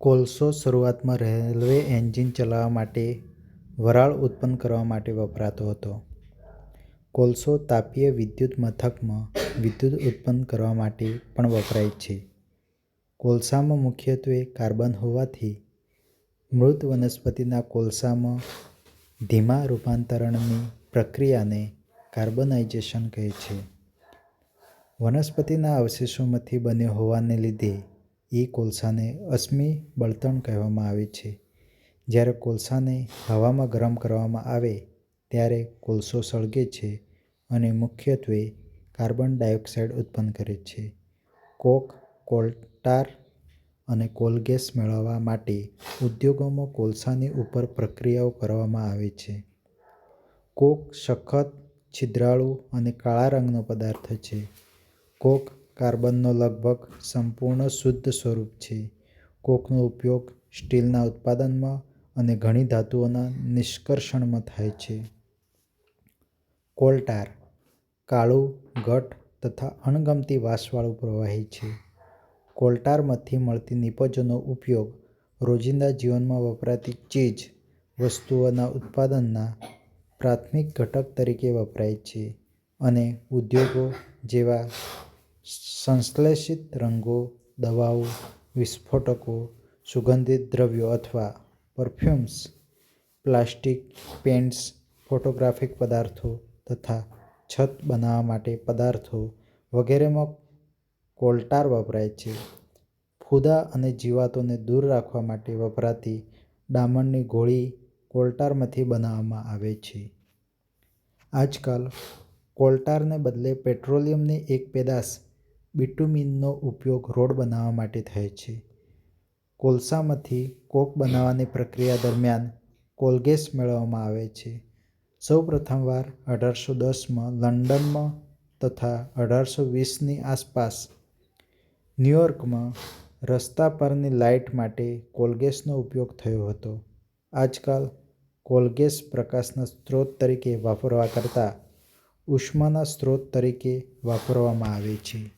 કોલસો શરૂઆતમાં railway engine ચલાવવા માટે વરાળ ઉત્પન્ન કરવા માટે વપરાતો હતો. કોલસો તાપીય વિદ્યુત મથકમાં વિદ્યુત ઉત્પન્ન કરવા માટે પણ વપરાય છે. કોલસામાં મુખ્યત્વે કાર્બન હોવાથી મૃત વનસ્પતિના કોલસામાં ધીમા રૂપાંતરણની પ્રક્રિયાને કાર્બનાઇઝેશન કહે છે. વનસ્પતિના અવશેષોમાંથી બન્યો હોવાને લીધે કોલસાને અશ્મિ બળતણ કહેવામાં આવે છે. જ્યારે કોલસાને હવામાં ગરમ કરવામાં આવે ત્યારે કોલસો સળગે છે અને મુખ્યત્વે કાર્બન ડાયોક્સાઇડ ઉત્પન્ન કરે છે. કોક, કોલ-ટાર અને કોલ-ગેસ મેળવવા માટે ઉદ્યોગોમાં કોલસાની ઉપર પ્રક્રિયાઓ કરવામાં આવે છે. કોક સખત, છિદ્રાળુ અને કાળા રંગનો પદાર્થ છે. કોક કાર્બનનો લગભગ સંપૂર્ણ શુદ્ધ સ્વરૂપ છે. કોકનો ઉપયોગ સ્ટીલના ઉત્પાદનમાં અને ઘણી ધાતુઓના નિષ્કર્ષણમાં થાય છે. કોલ-ટાર કાળું, ઘટ્ટ તથા અણગમતી વાસવાળું પ્રવાહી છે. કોલ-ટારમાંથી મળતી નીપજોનો ઉપયોગ રોજિંદા જીવનમાં વપરાતી ચીજ વસ્તુઓના ઉત્પાદનના પ્રાથમિક ઘટક તરીકે વપરાય છે અને ઉદ્યોગો જેવા સંશ્લેષિત રંગો, દવાઓ, વિસ્ફોટકો, સુગંધિત દ્રવ્યો અથવા પરફ્યુમ્સ, પ્લાસ્ટિક, પેઇન્ટ્સ, ફોટોગ્રાફિક પદાર્થો તથા છત બનાવવા માટે પદાર્થો વગેરેમાં કોલ-ટાર વપરાય છે. ફૂદા અને જીવાતોને દૂર રાખવા માટે વપરાતી ડામરની ગોળી કોલ-ટારમાંથી બનાવવામાં આવે છે. આજકાલ કોલ-ટારને બદલે પેટ્રોલિયમની એક પેદાશ બિટુમીનનો ઉપયોગ રોડ બનાવવા માટે થાય છે. કોલસામાંથી કોક બનાવવાની પ્રક્રિયા દરમિયાન કોલ-ગેસ મેળવવામાં આવે છે. સૌ પ્રથમવાર 1810માં લંડનમાં તથા 1820ની આસપાસ ન્યૂયોર્કમાં રસ્તા પરની લાઇટ માટે કોલ-ગેસનો ઉપયોગ થયો હતો. આજકાલ કોલ-ગેસ પ્રકાશના સ્ત્રોત તરીકે વાપરવા કરતાં ઉષ્માના સ્ત્રોત તરીકે વાપરવામાં આવે છે.